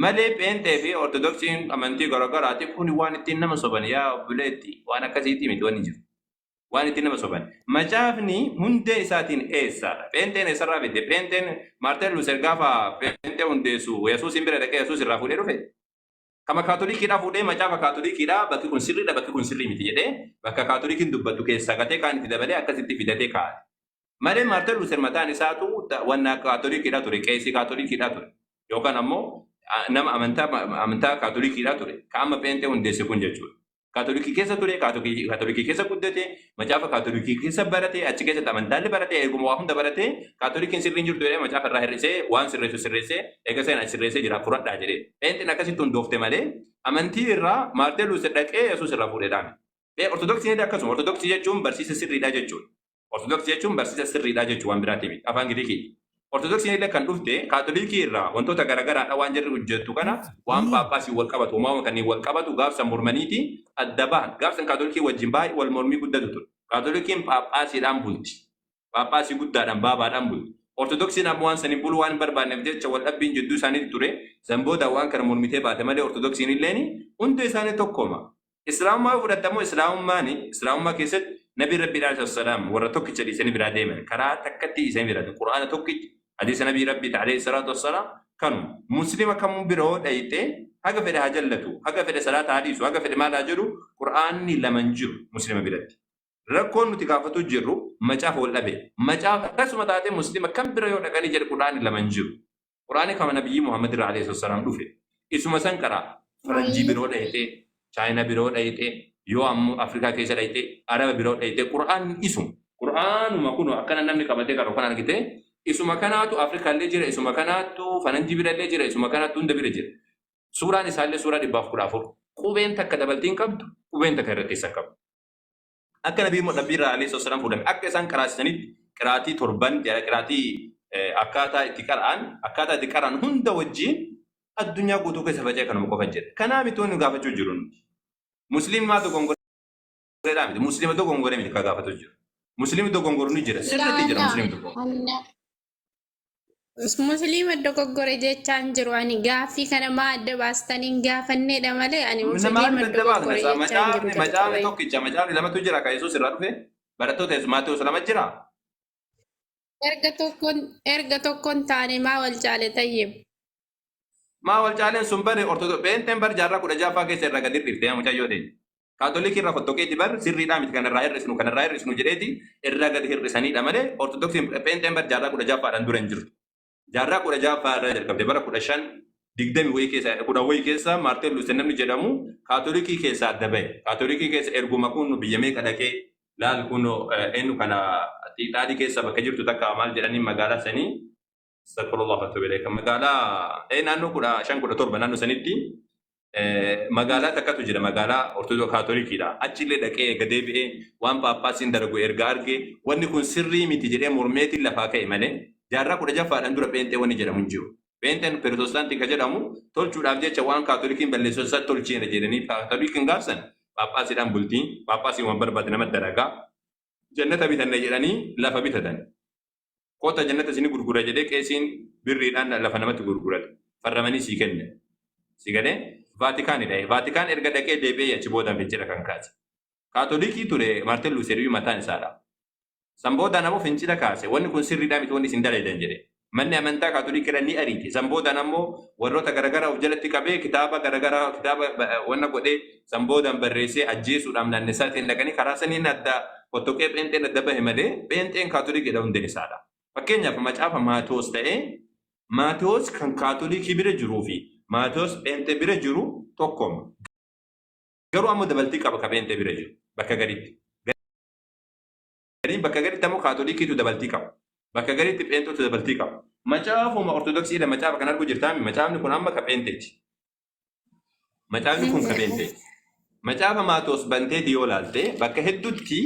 Malee pheenxee fi ortodoksiin amantii garaagaraati kun waan ittiin nama soban yaa obboleetti waan akkasiitii miti waan jiru. Waan ittiin nama soban. Macaafni hundee isaatiin eessaadha. Pheenxeen eessarraa fidde. Pheenxeen Maartin Luuser gaafa pheenxee hundeessu Yesuusin bira dhaqee Yesuus irraa fuudhee dhufe. Kama kaatolikiidhaa fuudhee macaafa kaatolikiidhaa bakki kun sirriidha bakki kun sirrii miti jedhee bakka kaatolikiin dubbattu keessaa gatee kaan itti dabalee akkasitti fidatee kaa'e. Malee Maartin Luuser mataan isaatu wanna kaatolikiidhaa ture qeesii kaatolikiidhaa ture yookaan ammoo nama amantaa kaatolikiidhaa ture ka amma pheenxee hundeesse kun jechuudha. Kaatolikii keessa ture kaatolikii keessa guddate macaafa kaatolikii keessa barate achi keessatti amantaallee barate eeguma waa hunda barate kaatolikiin sirriin jirtu jedhee macaafa irraa hir'isee waan sirreessu sirreessee eega seen sirreessee jira furadhaa jedhee pheenxeen akkasitti hundoofte malee amantii irraa Maartin Luuser dhaqee Yesuus irraa fuudheedhaan. Ortodoksiin akkasuma ortodoksii jechuun barsiisa sirriidhaa jechuudha. Ortodoksii jechuun barsiisa sirriidhaa jechuudha waan biraati miti afaan Giriikii. Ortodoksiin illee kan dhufte kaatolikii irraa wantoota garaagaraadha waan jirri hojjettu kana waan paappaasii wal qabatu uumama kanneen wal qabatu gaafsan mormaniiti adda bahan gaafsan kaatolikii wajjin baay'ee wal mormii guddatu ture. Kaatolikiin paappaasiidhaan bulti. Paappaasii guddaadhaan baabaadhaan bulti. Ortodoksiin ammoo waan sanii bulu waan barbaanneef jecha wal dhabbiin jidduu isaaniitti ture sanbooda waan kana mormitee baate malee ortodoksiin illeen hundi isaanii tokkoma. Islaamummaa fudhatamoo islaamummaa keessatti nabi rabbi sallallahu warra tokkicha dhiisanii biraa deeman karaa takkatti dhiisanii biraa quraana tokkicha حديث نبي ربي عليه الصلاة والسلام كانوا مسلم كم برو دايته هذا في هجلته هذا في صلاة حديث وهذا في ما لاجرو قرآن لمنجر مسلم بلاد ركون متكافتو جرو مجاف ولا بي مجاف رسم تاته مسلم كم برو نقالي جر قرآن لمنجر قرآن كما نبي محمد عليه الصلاة والسلام دوفه اسمه سنكرا فرنجي برو دايته چاينا برو دايته يو أم أفريقيا كيسا دايته عرب برو دايته قرآن اسم قرآن ما كونه أكنا نمني كمته كروكنا نكته isuma kanaatu Afrikaallee jira isuma kanaatu Faranjii birallee jira isuma kanaatu hunda bira jira. Suuraan isaallee suuraa 414 qubeen takka dabaltiin qabdu qubeen takka irratti isa qabdu. Akka nabii Muhammad alayhi wasallam fuudhame akka isaan qiraasisanitti qiraatii torban jara qiraatii akkaataa itti qara'an hunda wajjin addunyaa guutuu keessa faca'ee kanuma qofa jira. Kanaa mitoonni gaafachuu jiru nuti. Musliim maa dogongoree miti musliima dogongoree miti ka gaafatu jiru. Musliimni dogongoruu ni jira sirriitti jira musliimni dogongoree. Musliima dogoggore jechaan jiru ani gaaffii kana maa adda baastaniin gaafanneedha malee ani musliima dogoggore jechaan jiru. Macaafni tokkicha macaafni lamatu jira ka Yesuus irraa dhufe barattoota Maatewos lama jira. Erga tokkoon taane maa wal caale tayyib. Maa wal caaleen sun bari pheenxeen bar jaarraa 16 keessa irraa gadi dhiftee mucayyoo ta'e. Kaatolikii irraa fottoqeetti bar sirriidhaa miti kanarraa hir'isnu jedheeti irraa gadi hir'isaniidha malee ortodoksiin pheenxeen bar jaarraa 16dhaan dura hin jirtu. Jaarraa 16 irraa jalqabde bara 15 wayii keessa Maartin Luuser namni jedhamu kaatolikii keessa adda bahe. Kaatolikii keessa erguma kun biyya meeqa dhaqee laal kun eenyu kana xiixaadii keessa bakka jirtu takka maal jedhanii magaalaa sanii Astagfirullah wa tubileka magaalaa naannoo 15-17 naannoo sanitti magaalaa takkatu jira magaalaa ortodoksii kaatolikiidha. Achillee dhaqee gadeebi'ee waan paappaasiin dalagu erga arge wanni kun sirrii miti jedhee mormeetiin lafaa ka'e malee jaarraa 16dhaan dura pheenxee wanni jedhamu hin jiru. Pheenxeen pirotestaantii ka jedhamu tolchuudhaaf jecha waan kaatolikiin balleessu isa tolcheera jedhanii kaatolikiin gaafsan paappaasiidhaan bultii paappaasiin waan barbaade nama dalagaa jannata bitanna jedhanii lafa bitatan. Kota jannata sini gurgura jedhee qeesiin birriidhaan lafa namatti gurgurata. Farramanii sii kenne. Si galee Vaatikaanidha. Vaatikaan erga dhaqee deebi'ee achi booda fincila kan kaase. Kaatolikii ture Maartin Luuser mataan isaadha. Sanboodaan ammoo fincila kaase. Wanni kun sirriidhaa miti wanni isin dalagan jedhe. Manni amantaa kaatolikii ni ariiti. Sanboodaan ammoo warroota garaagaraa of jalatti qabee kitaaba wanna godhee sanboodaan barreessee ajjeesuudhaan naannesaatiin dhaqanii karaa saniin adda fottoqee pheenxeen adda bahe malee pheenxeen kaatolikiidha hundeen isaadha. Fakkeenyaaf macaafa Maatewos ta'ee Maatewos kan kaatolikii bira jiruu fi Maatewos pheenxee bira jiru tokkoma. Garuu ammoo dabaltii qaba ka pheenxee bira jiru bakka gaditti. Bakka gaditti ammoo kaatolikiitu dabaltii qaba. Bakka gaditti pheenxootu dabaltii qaba. Macaafuma ortodoksiidha macaafa kan argu jirtaami macaafni kun amma ka pheenxeeti. Macaafni kun ka pheenxeeti. Macaafa Maatewos banteeti yoo laalte bakka hedduutti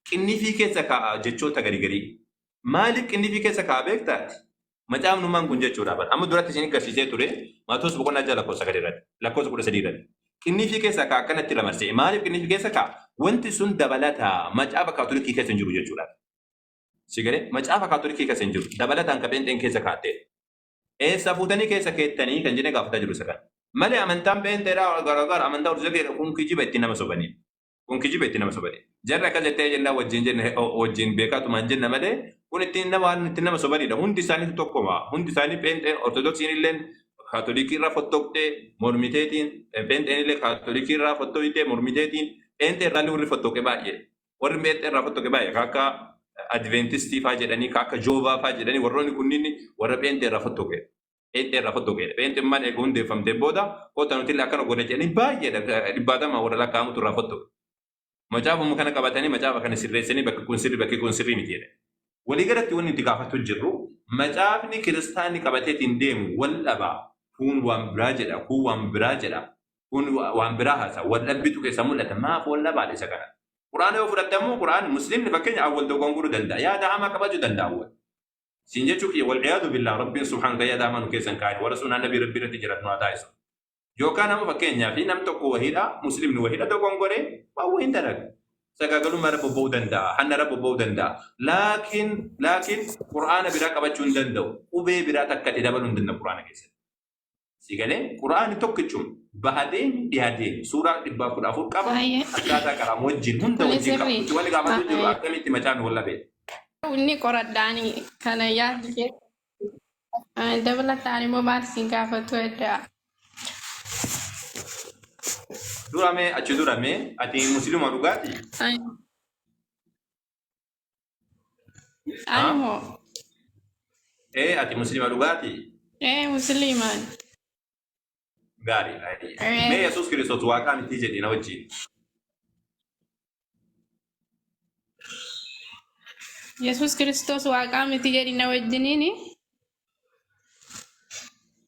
qinnifii keessa kaa'a jechoota garigarii. Maaliif qinnifii keessa kaa'a beektaati? Macaafnummaan kun jechuudha. Amma duratti isin agarsiisee ture Maatewos boqonnaa jaha lakkoofsa 13 irratti. Kinni fi keessa kaa akkanatti lamarsee maaliif kinni fi keessa kaa wanti sun dabalataa macaafa kaatolikii keessa hin jiru jechuudha. Sigalee macaafa kaatolikii keessa hin jiru dabalataan ka pheenxeen keessa kaattee. Eessa fuutanii keessa keettanii kan jenne gaafataa jiru isa kana. Malee amantaan pheenxeedhaa garaagara amantaa ortodoksii kun kijiba itti nama sobanii. Kun kijiba itti nama sobanii. Jarri akka jettee jennaa wajjin beekaatumaan jenna malee kun ittiin nama sobanidha. Hundi isaanii tokkoma. Hundi isaanii pheenxeen ortodoksiin illee kaatolikii irraa fottoqxee mormiteetiin pheenxeen illee kaatolikii irraa fottoqxee mormiteetiin pheenxee irraa warri fottoqe baay'ee. Warri pheenxee irraa fottoqe baay'ee akka adventistii faa jedhanii akka joovaa faa jedhanii warroonni kunniin warra pheenxee irraa fottoqe. Pheenxee irraa fottoqe. Pheenxeen maan eeguu hundeeffamtee booda koota nuti illee akkana godha jedhanii baay'eedha dhibbaatama warra lakkaa'amutu irraa fottoqe. Macaafa kana qabatanii macaafa kana sirreessanii bakki kun sirrii miti jedhe. Waliigalatti wanni itti gaafatu jirru macaafni kiristaanni qabateetiin deemu wal dhabaa kun waan biraa jedha kun waan biraa jedha kun waan biraa haasa wal dhabbitu keessa mul'ata maaf wal dhabaa isa kana. Quraana yoo fudhatamu quraan muslimni fakkeenya awwal dogoggoruu danda'a yaada hamaa qabachuu danda'a awwal. Siin jechuuf wal dhiyaatu billaa rabbiin subhaan gayyaa daamanu keessan kaa'e warra sunaan nabii rabbii irratti jiratu haa taasisu. Yookaan nama fakkeenyaa fi nam tokko wahiidha muslimni wahiidha dogoggoree waan wahiin dalaga. Sagaagalummaa irra bobba'uu danda'a hanna irra bobba'uu danda'a. Laakiin quraana biraa qabachuu hin danda'u qubee biraa takka dabaluu hin danda'u quraana keessatti. Sigalee quraani tokkichuun bahadeen dhiyaadeen suuraa 414 qaba akkaataa qaraa wajjin hunda wajjin qabu wali gaafatu jiru akkamitti macaan wal dhabee. Inni qoraddaanii kana yaadu dabalataan immoo maal siin gaafatu edda. Durame achi durame ati muslima dhugaati. Animo. Ati muslima dhugaati. Musliman. Gari. Me Yesus Kristos waaqa miti jedhi na wajjin. Yesus Kristos waaqa miti jedhi na wajjiniini.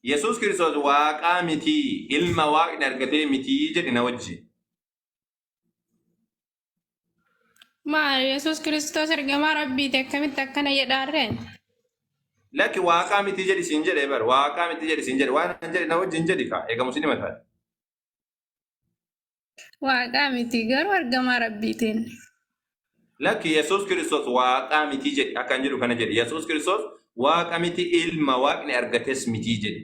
Yesus Kristos waaqa miti ilma waaqni argatee miti jedhi na wajjin. Maal Yesus Kristos ergamaa rabbiiti akkamitti akkana jedhaarreen? Laki waaqa miti jedhi siin jedhe bar waaqa miti jedhi siin jedhe waan jedhi na wajjin jedhi ka eega muslima taate. Waaqa miti garuu ergamaa rabbiitiin. Laki Yesus Kristos waaqa miti jedhi akkan jedhu kana jedhi Yesus Kristos waaqa miti ilma waaqni argates miti jedhi.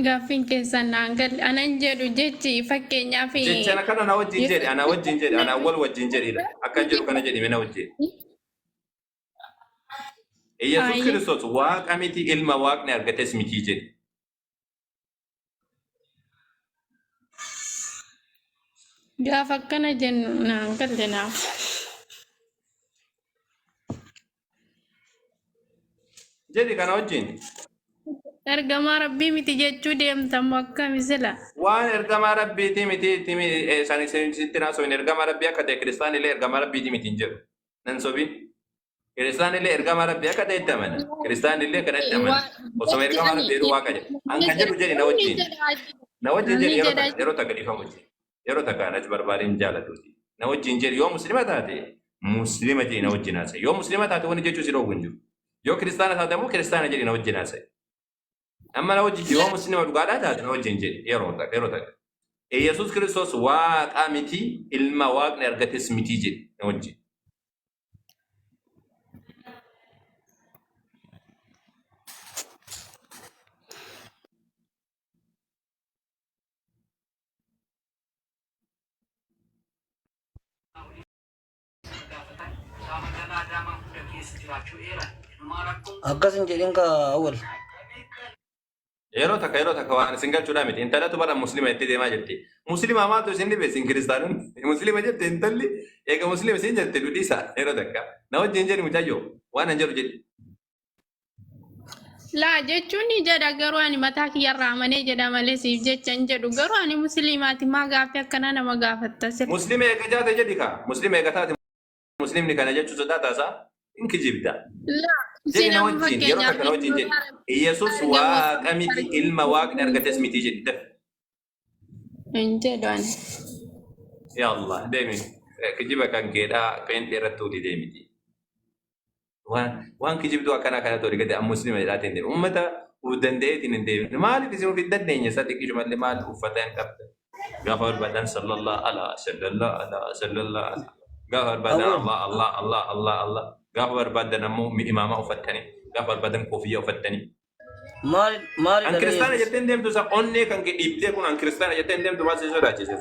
Gaaffin keessan naangal anan jedhu jechi fakkeenyaa fi jechana kana na wajjin jedhi ana wajjin jedhi ana wal wajjin jedhi akkan jedhu kana jedhi na wajjin. Yesus Kristos waaqa miti ilma waaqni argates miti jedhi. Gaafa akkana jennu naangal naaf. Jedhi kana wajjin. Ergamaa rabbii miti jechuu deemtamu akkami sila? Waan ergamaa rabbiiti miti sani sitti naasoo ergamaa rabbii akka ta'e kiristaanni illee ergamaa rabbiiti miti hin jedhu. Nan sobiin. Kiristaanni illee ergamaa rabbii akka ta'e itti amana. Kiristaanni illee kana itti amana. Osoo ergamaa rabbii jedhu waaqa jedhu. An kan jedhu jedhi na wajjin. Na wajjin jedhi yeroo takka dhiifamu wajjin. Yeroo takka anas barbaadeen jaalatuuti. Na wajjin jedhi yoo muslima taate muslima jedhi na wajjin haasa'e. Yoo muslima taate wani jechuu si dhoowwu hin jiru. Yoo kiristaana taate immoo kiristaana jedhi na wajjin haasa'e. Amma na wajjin yoo muslima dhugaadhaa taate na wajjin jedhi yeroo takka. Yesus Kristos waaqa miti ilma waaqni argates miti jedhi na wajjin. Akkasin jedhin ka awwal. Yeroo takka waan isin galchuudhaa miti intalatu bara muslima itti deemaa jirti. Muslima maaltu isin dhibe isin kiristaanonni muslima jette intalli eega muslima isin jette dudhiisa yeroo takka na wajjin jedhi mucayyoo waan an jedhu jedhi. Laa jechuun ni jedha garuu ani mataa kiyyarraa amanee jedha malee siif jecha hin jedhu garuu ani musliimaati maa gaaffii akkana nama gaafatta. Muslima eega jaate jedhi ka muslima eega taate muslimni kana jechuu sodaataasaa hin kijibda. Jadi na wajjin yeroo takka na wajjin jedhi Yesus waaqa miti ilma waaqni argates miti jedhi daf. Hin jedhu ani. Ya Allah deemi kijiba kan keedhaa peenxee irratti uti deemiti. Waan kijibduu akkana kana tori gadi muslima jedhaatiin deemu ودنديت إن ديف مالي تسمع في الدنيا صدق إيش مالي مال وفتان كبت غفر بدن صلى الله على صلى الله على صلى الله على غفر بدن أول الله غفر بدن مو إمامه وفتني غفر بدن كوفية وفتني مال أن كريستيان جتين ديم دوسا أني كان كي إبتة كون أن كريستيان جتين ديم دوسا سيسورا جيسا